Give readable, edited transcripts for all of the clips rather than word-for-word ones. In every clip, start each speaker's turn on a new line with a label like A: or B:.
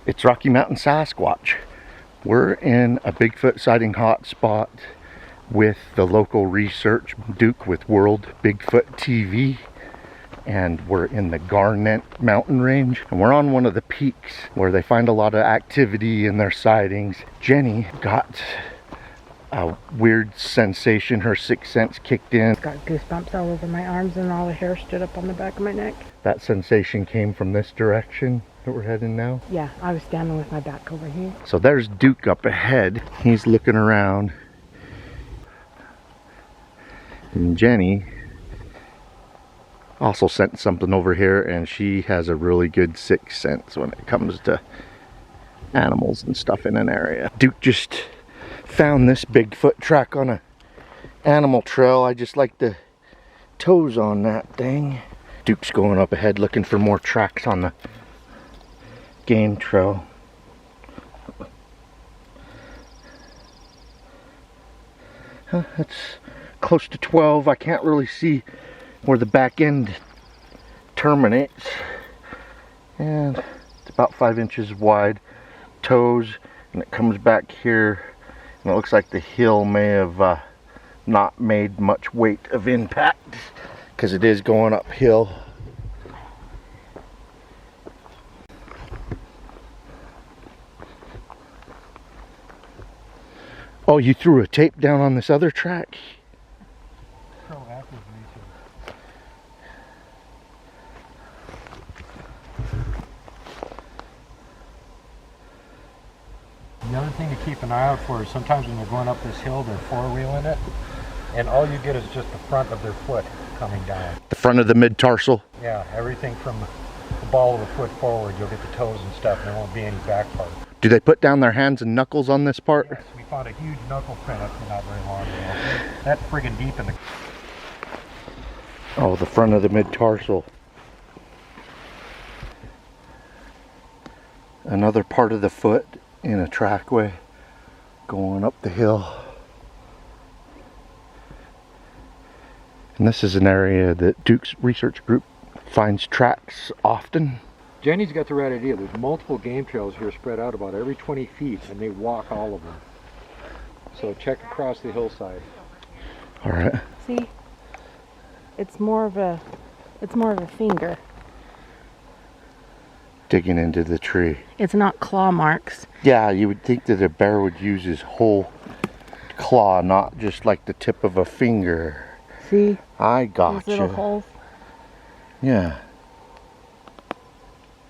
A: It's Rocky Mountain Sasquatch. We're in a Bigfoot sighting hotspot with the local research Duke with World Bigfoot TV. And we're in the Garnet mountain range. And we're on one of the peaks where they find a lot of activity in their sightings. Jenny got a weird sensation. Her sixth sense kicked in.
B: Got goosebumps all over my arms and all the hair stood up on the back of my neck.
A: That sensation came from this direction that we're heading now.
B: Yeah, I was standing with my back over here.
A: So there's Duke up ahead. He's looking around. And Jenny also sent something over here, and she has a really good sixth sense when it comes to animals and stuff in an area. Duke just found this Bigfoot track on a animal trail. I just like the toes on that thing. Duke's going up ahead looking for more tracks on the game trail. It's close to 12. I can't really see where the back end terminates. And it's about 5 inches wide. Toes, and it comes back here. And it looks like the heel may have not made much weight of impact because it is going uphill. Oh, you threw a tape down on this other track?
C: The other thing to keep an eye out for is sometimes when they're going up this hill, they're four-wheeling it, and all you get is just the front of their foot coming down.
A: The front of the mid-tarsal?
C: Yeah, everything from the ball of the foot forward, you'll get the toes and stuff, and there won't be any back part.
A: Do they put down their hands and knuckles on this part?
C: Yes, we found a huge knuckle print up here not very long ago. That's friggin' deep in the...
A: Oh, the front of the mid-tarsal. Another part of the foot in a trackway going up the hill. And this is an area that Duke's research group finds tracks often.
C: Jenny's got the right idea. There's multiple game trails here spread out about every 20 feet, and they walk all of them. So check across the hillside.
A: All right.
B: See, it's more of a finger.
A: Digging into the tree.
B: It's not claw marks.
A: Yeah, you would think that a bear would use his whole claw, not just like the tip of a finger.
B: See?
A: I gotcha.
B: These little holes.
A: Yeah.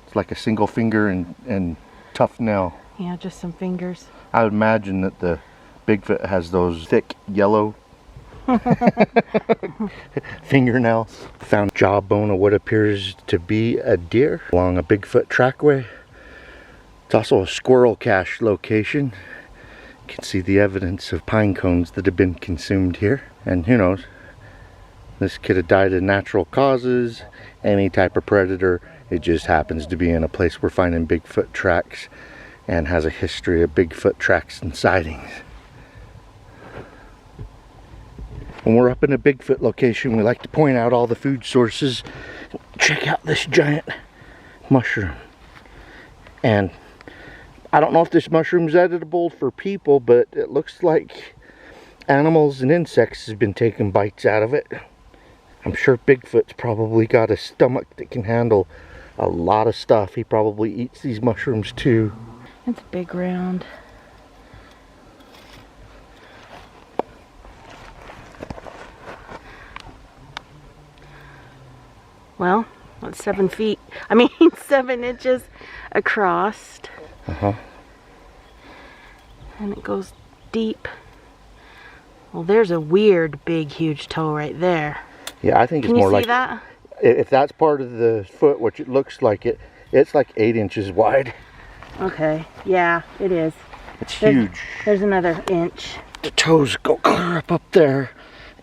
A: It's like a single finger and tough nail.
B: Yeah, just some fingers.
A: I would imagine that the Bigfoot has those thick yellow fingernails. Found jawbone of what appears to be a deer along a Bigfoot trackway. It's also a squirrel cache location. You can see the evidence of pine cones that have been consumed here. And who knows, this could have died of natural causes, any type of predator. It just happens to be in a place we're finding Bigfoot tracks and has a history of Bigfoot tracks and sightings. When we're up in a Bigfoot location, we like to point out all the food sources. Check out this giant mushroom. And I don't know if this mushroom's edible for people, but it looks like animals and insects have been taking bites out of it. I'm sure Bigfoot's probably got a stomach that can handle a lot of stuff. He probably eats these mushrooms too.
B: It's big round. Well, that's 7 feet. I mean, 7 inches across.
A: Uh-huh.
B: And it goes deep. Well, there's a weird, big, huge toe right there.
A: Yeah, I think it's more like...
B: Can you see that?
A: If that's part of the foot, which it looks like it's like 8 inches wide.
B: Okay, yeah, it is.
A: It's huge.
B: There's another inch.
A: The toes go clear up there.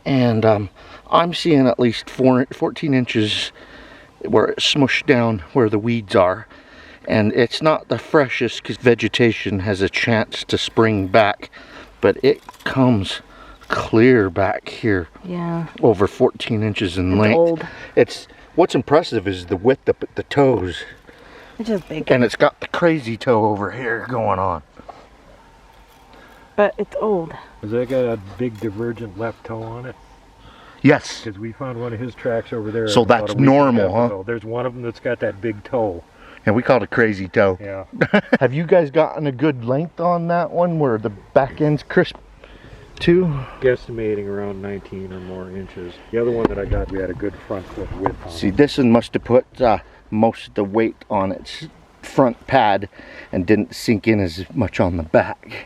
A: And I'm seeing at least 14 inches where it's smushed down where the weeds are. And it's not the freshest because vegetation has a chance to spring back. But it comes clear back here.
B: Yeah.
A: Over 14 inches in length.
B: Old.
A: What's impressive is the width up at the toes.
B: It's just big.
A: And it's got the crazy toe over here going on.
B: But it's old.
C: Has that got a big divergent left toe on it?
A: Yes.
C: Because we found one of his tracks over there.
A: So
C: about
A: that's
C: a week and a
A: normal,
C: half
A: huh?
C: ago. There's one of them that's got that big toe.
A: And we call it a crazy toe.
C: Yeah.
A: Have you guys gotten a good length on that one where the back end's crisp too?
C: Guesstimating around 19 or more inches. The other one that I got, we had a good front foot width on.
A: See, this one must have put most of the weight on its front pad and didn't sink in as much on the back.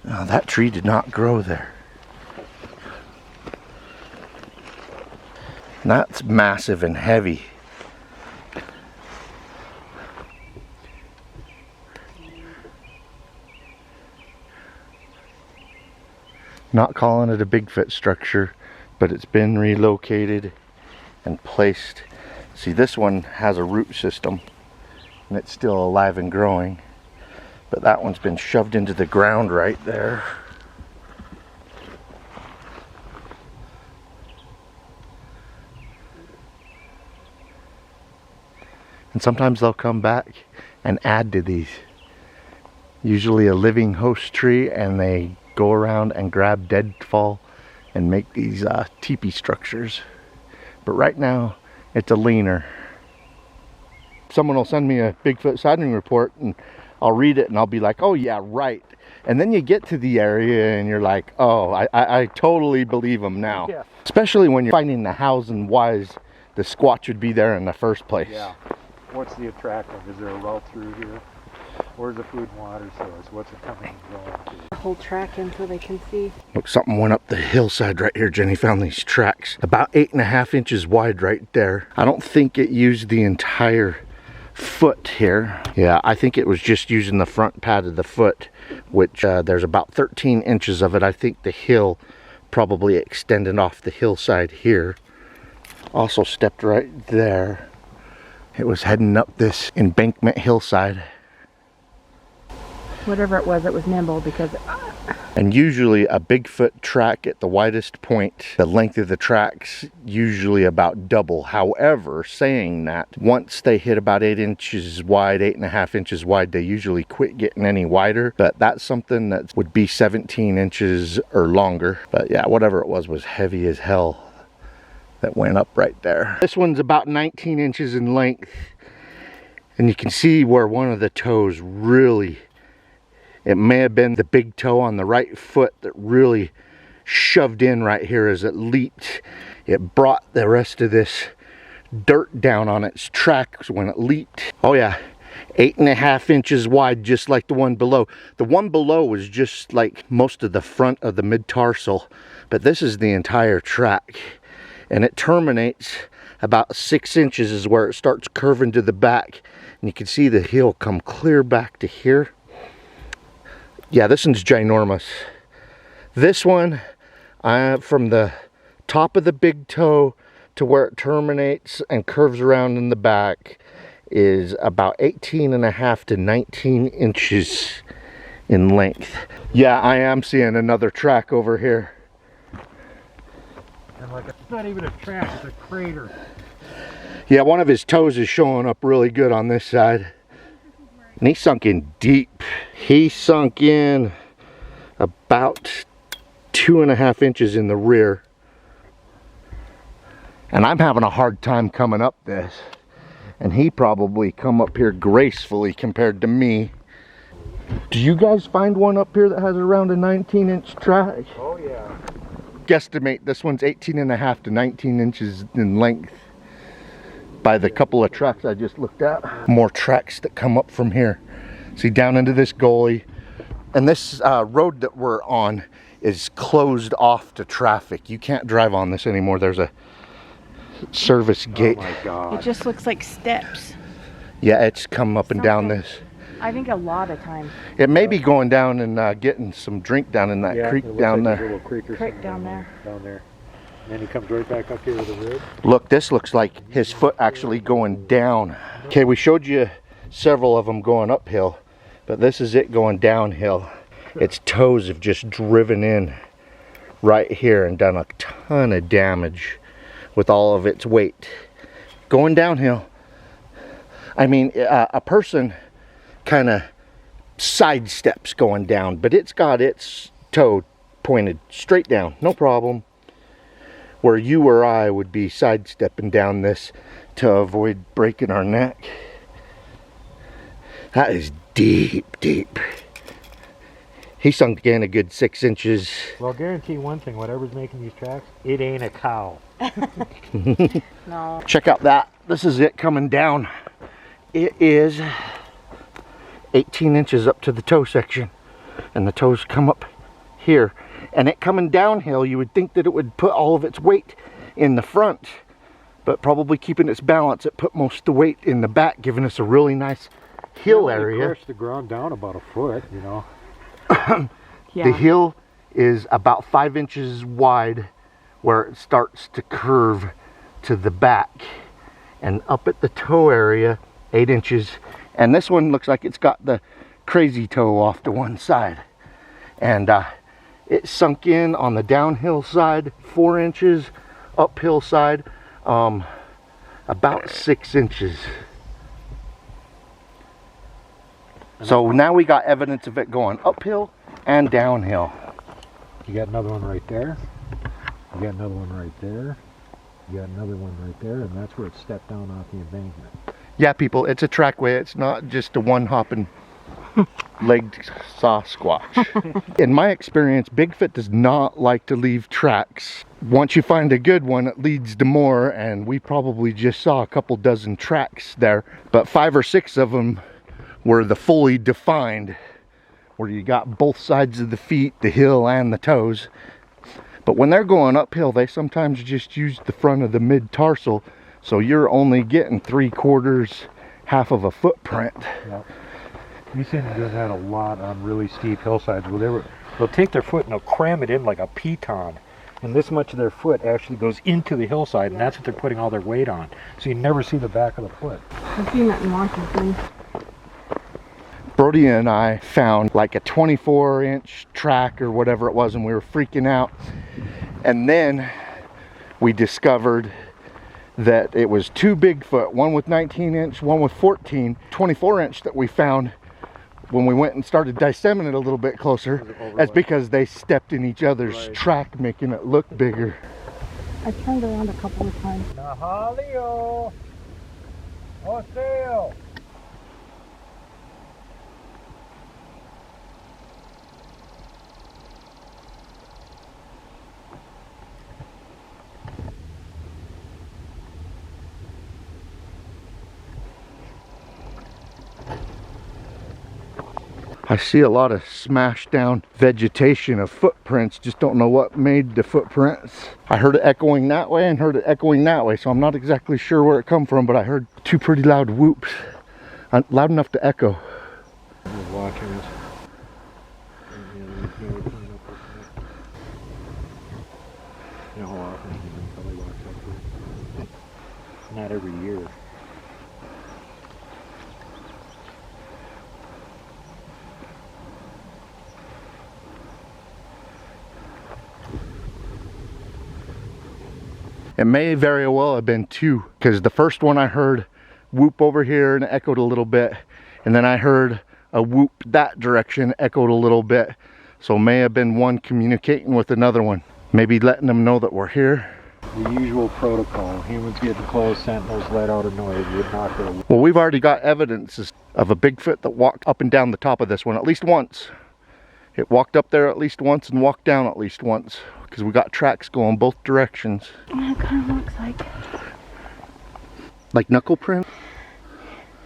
A: Now, that tree did not grow there. That's massive and heavy. Not calling it a Bigfoot structure, but it's been relocated and placed. See, this one has a root system and it's still alive and growing, but that one's been shoved into the ground right there. And sometimes they'll come back and add to these. Usually a living host tree, and they go around and grab deadfall and make these teepee structures. But right now, it's a leaner. Someone will send me a Bigfoot sighting report and I'll read it and I'll be like, oh yeah, right. And then you get to the area and you're like, oh, I totally believe them now. Yeah. Especially when you're finding the hows and whys the Squatch would be there in the first place.
C: Yeah. What's the attractive? Is there a route through here? Where's the food and water source? What's it coming and going to?
B: The whole track in so they can see.
A: Look, something went up the hillside right here. Jenny found these tracks about 8.5 inches wide right there. I don't think it used the entire foot here. Yeah, I think it was just using the front pad of the foot, which there's about 13 inches of it. I think the hill probably extended off the hillside here. Also stepped right there. It was heading up this embankment hillside.
B: Whatever it was nimble because...
A: And usually a Bigfoot track at the widest point, the length of the track's usually about double. However, saying that, once they hit about 8 inches wide, 8.5 inches wide, they usually quit getting any wider. But that's something that would be 17 inches or longer. But yeah, whatever it was heavy as hell. That went up right there. This one's about 19 inches in length. And you can see where one of the toes really, it may have been the big toe on the right foot that really shoved in right here as it leaped. It brought the rest of this dirt down on its tracks when it leaped. Oh yeah, 8.5 inches wide, just like the one below. The one below was just like most of the front of the mid-tarsal, but this is the entire track. And it terminates about 6 inches is where it starts curving to the back. And you can see the heel come clear back to here. Yeah, this one's ginormous. This one, from the top of the big toe to where it terminates and curves around in the back, is about 18.5 to 19 inches in length. Yeah, I am seeing another track over here.
C: And like, it's not even a track, it's a crater.
A: Yeah, one of his toes is showing up really good on this side. And he sunk in deep. He sunk in about 2.5 inches in the rear. And I'm having a hard time coming up this. And he probably come up here gracefully compared to me. Do you guys find one up here that has around a 19-inch track?
C: Oh yeah.
A: Guesstimate this one's 18.5 to 19 inches in length by the couple of tracks I just looked at. More tracks that come up from here. See, down into this gully. And this road that we're on is closed off to traffic. You can't drive on this anymore. There's a service gate.
C: Oh my God.
B: It just looks like steps.
A: Yeah, it's come up and down this.
B: I think a lot of times.
A: It may be going down and getting some drink down in that creek down
C: like
A: there.
C: A little creek or
B: Creek down there.
C: Down there. And then he comes right back up here to the road.
A: Look, this looks like his foot actually going down. Okay, we showed you several of them going uphill, but this is it going downhill. Its toes have just driven in right here and done a ton of damage with all of its weight. Going downhill. I mean, a person kind of sidesteps going down, but it's got its toe pointed straight down, no problem. Where you or I would be sidestepping down this to avoid breaking our neck. That is deep, deep. He sunk in a good 6 inches.
C: Well, I'll guarantee one thing, whatever's making these tracks, it ain't a cow.
B: No.
A: Check out that. This is it coming down. It is 18 inches up to the toe section. And the toes come up here. And it coming downhill, you would think that it would put all of its weight in the front. But probably keeping its balance, it put most of the weight in the back, giving us a really nice hill area.
C: Crushed the ground down about a foot, you know.
B: Yeah.
A: The hill is about 5 inches wide where it starts to curve to the back. And up at the toe area, 8 inches. And this one looks like it's got the crazy toe off to one side. And it sunk in on the downhill side 4 inches, uphill side about 6 inches. So now we got evidence of it going uphill and downhill.
C: You got another one right there. You got another one right there. You got another one right there, and that's where it stepped down off the embankment.
A: Yeah, people, it's a trackway. It's not just a one-hopping legged Sasquatch. In my experience, Bigfoot does not like to leave tracks. Once you find a good one, it leads to more, and we probably just saw a couple dozen tracks there, but 5 or 6 of them were the fully defined, where you got both sides of the feet, the heel and the toes. But when they're going uphill, they sometimes just use the front of the mid-tarsal, so you're only getting 3/4, half of a footprint.
C: Yep. You see them doing that a lot on really steep hillsides where they'll take their foot and they'll cram it in like a piton. And this much of their foot actually goes into the hillside, and that's what they're putting all their weight on. So you never see the back of the foot.
B: I've seen that in Washington.
A: Brody and I found like a 24-inch track or whatever it was, and we were freaking out. And then we discovered that it was 2 Bigfoot, one with 19-inch, one with 14, 24-inch that we found when we went and started dissecting it a little bit closer. That's because they stepped in each other's track, making it look bigger.
B: I turned around a couple of times.
C: Nahalio! Hoseo!
A: I see a lot of smashed down vegetation of footprints, just don't know what made the footprints. I heard it echoing that way and heard it echoing that way, so I'm not exactly sure where it come from, but I heard 2 pretty loud whoops, loud enough to echo.
C: Watching it. You know how often he probably walks up here? Not every year.
A: It may very well have been 2, because the first one I heard whoop over here and echoed a little bit, and then I heard a whoop that direction, echoed a little bit. So it may have been one communicating with another one, maybe letting them know that we're here.
C: The usual protocol. Humans getting close, sentinels let out a noise, would knock their...
A: Well, we've already got evidence of a Bigfoot that walked up and down the top of this one at least once. It walked up there at least once and walked down at least once, because we got tracks going both directions.
B: It kind of looks
A: like knuckle print.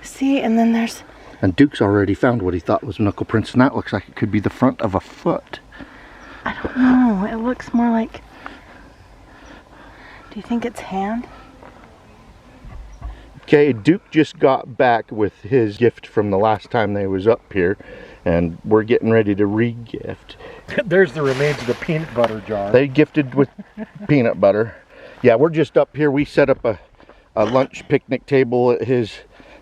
B: See, and then there's...
A: And Duke's already found what he thought was knuckle prints, and that looks like it could be the front of a foot.
B: I don't know. It looks more like... Do you think it's hand?
A: Okay, Duke just got back with his gift from the last time they was up here, and we're getting ready to re-gift.
C: There's the remains of the peanut butter jar.
A: They gifted with peanut butter. Yeah, we're just up here. We set up a lunch picnic table at his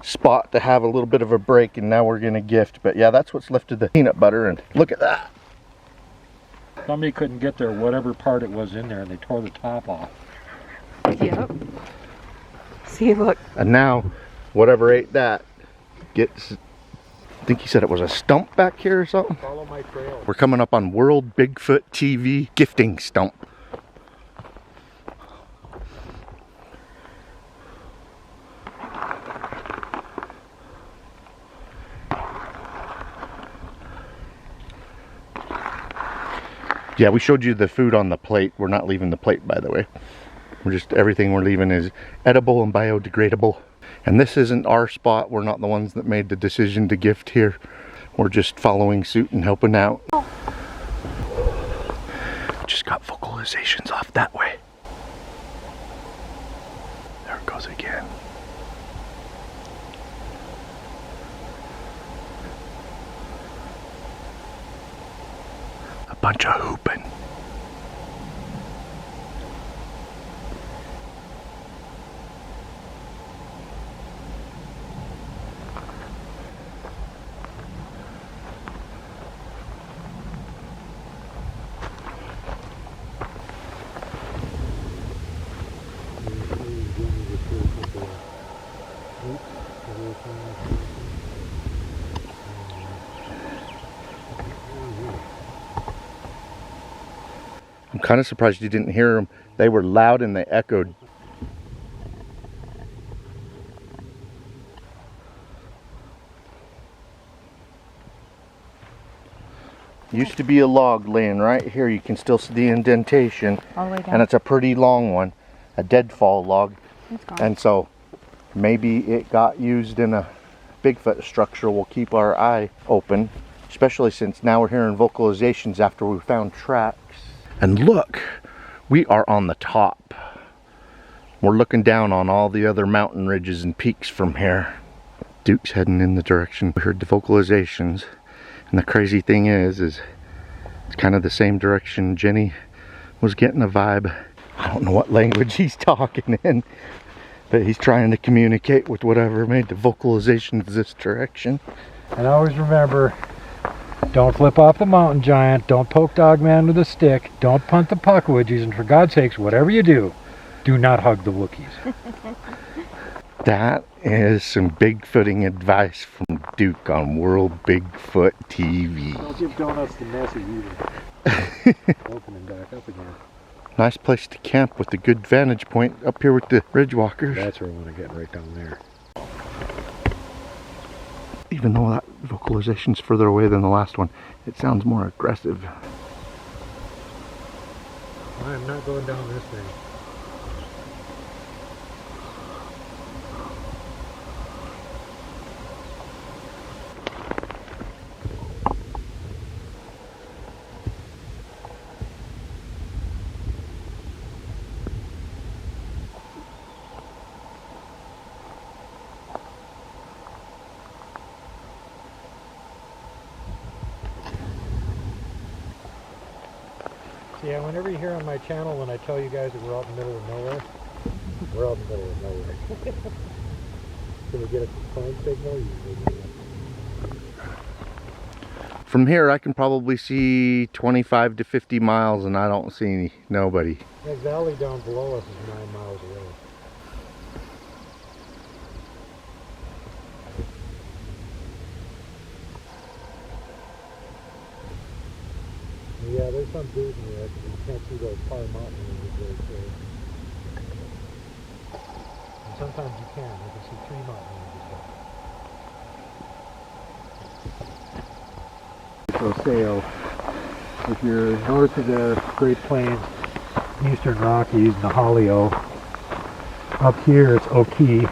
A: spot to have a little bit of a break, and now we're gonna gift. But yeah, that's what's left of the peanut butter, and look at that.
C: Somebody couldn't get there, whatever part it was in there, and they tore the top off.
B: Yep. See, look.
A: And now, whatever ate that gets, I think he said it was a stump back here or something.
C: Follow my trail.
A: We're coming up on World Bigfoot TV gifting stump. Yeah, we showed you the food on the plate. We're not leaving the plate, by the way. We're just, everything we're leaving is edible and biodegradable. And this isn't our spot. We're not the ones that made the decision to gift here. We're just following suit and helping out. Just got vocalizations off that way. There it goes again. A bunch of hooping. I'm kind of surprised you didn't hear them. They were loud and they echoed. Used to be a log laying right here. You can still see the indentation.
B: All the way down.
A: And it's a pretty long one. A deadfall log.
B: It's gone.
A: And so maybe it got used in a Bigfoot structure. We'll keep our eye open. Especially since now we're hearing vocalizations after we found tracks. And look, we are on the top. We're looking down on all the other mountain ridges and peaks from here. Duke's heading in the direction. We heard the vocalizations. And the crazy thing is it's kind of the same direction Jenny was getting a vibe. I don't know what language he's talking in, but he's trying to communicate with whatever made the vocalizations this direction.
C: And always remember, don't flip off the mountain giant, don't poke Dogman with a stick, don't punt the puckwudgies, and for God's sakes, whatever you do not hug the Wookiees.
A: That is some Bigfooting advice from Duke on World Bigfoot TV.
C: Don't give donuts to Nessie either. Opening back up again.
A: Nice place to camp with a good vantage point up here with the ridge walkers.
C: That's where I want to get, right down there.
A: Even though that vocalization's further away than the last one, it sounds more aggressive.
C: I'm not going down this thing. Yeah, whenever you hear on my channel when I tell you guys that we're out in the middle of nowhere, we're out in the middle of nowhere. Can we get a phone signal?
A: From here I can probably see 25 to 50 miles and I don't see nobody.
C: That valley down below us is 9 miles away. Yeah, there's some dude in there because you can't see those far mountain ranges very clear. And sometimes you can. You can see 3 mountain ranges there. So sail. If you're north of the Great Plains, Eastern Rockies, Nahalio, up here it's Oki.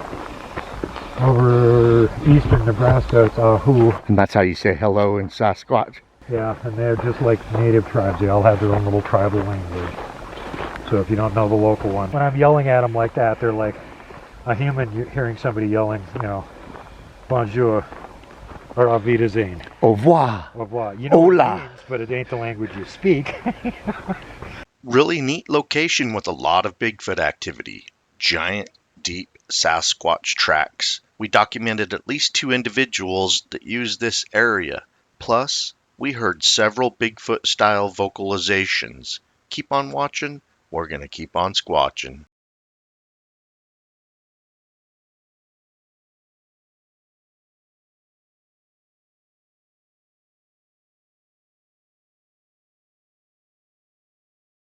C: Over eastern Nebraska it's Ahu.
A: And that's how you say hello in Sasquatch.
C: Yeah, and they're just like native tribes. They all have their own little tribal language. So if you don't know the local one, when I'm yelling at them like that, they're like a human hearing somebody yelling, you know, bonjour or auf Wiedersehen.
A: Au revoir.
C: Au revoir. You know
A: Hola.
C: what it means, but it ain't the language you speak.
D: Really neat location with a lot of Bigfoot activity. Giant, deep Sasquatch tracks. We documented at least 2 individuals that used this area. Plus, we heard several Bigfoot-style vocalizations. Keep on watching, we're gonna keep on squatching.